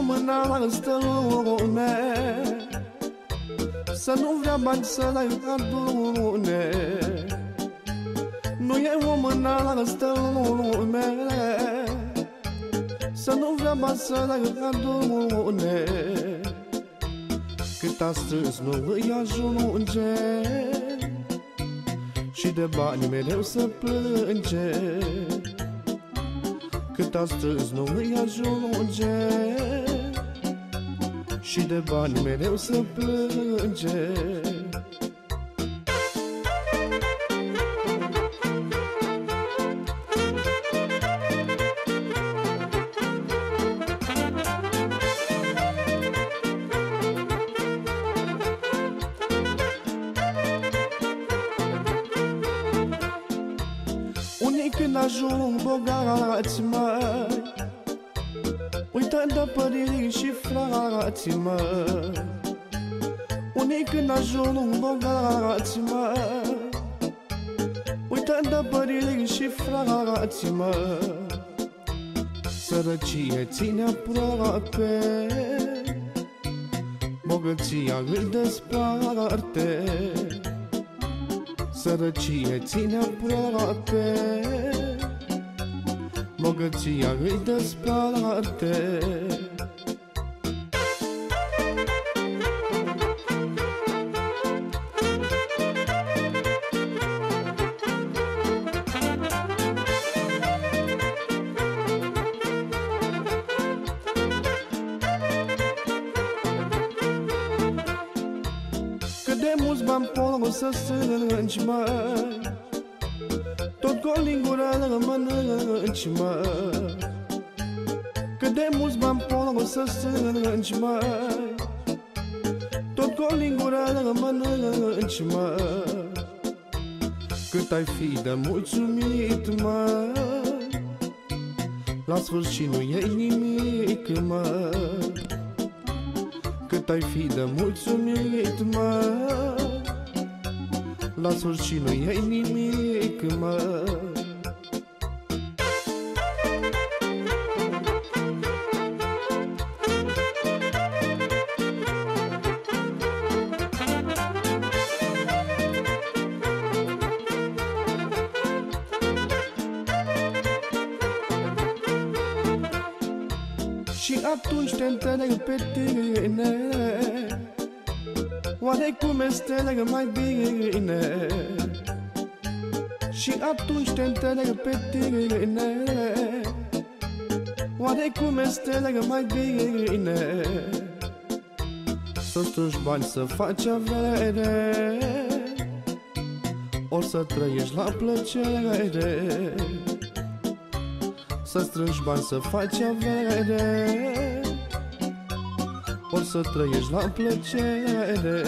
mâna la stălune, să nu vrea bani să-i adune. Nu e o mână la stălune, să nu vrea bani să-i adune. Cât a strâns nu îi ajunge și de bani mereu să plânge. Cât a strâns nu îi ajunge și de bani mereu să plânge. Unii când ajung bogați, măi, uită de părinți și frați, măi. Unii când ajung bogați, măi, uită de părinți și frați, măi. Sărăcie ține aproape, bogăția îl desparte. Sărăcie ține aproape, bogăția îi desparte. Cât de mulți bani poți să strângi, măi, tot gol din gură mănânci, măi. Cât de mulți bani poți să strângi, măi, tot gol din gură mănânci, măi. Cât ai fi de mulțumit, măi, la sfârșit nu iei nimic, măi. Cât ai fi de mulțumit, măi, la sfârșit nu iei nimic, măi. Și atunci te înțeleg pe tine, oare cum este mai bine? Și atunci te înțeleg pe tine, oare cum este mai bine? Să strângi bani să faci avere, ori să trăiești la plăcere. Să strângi bani să faci avere, ori să trăiești la plăcere.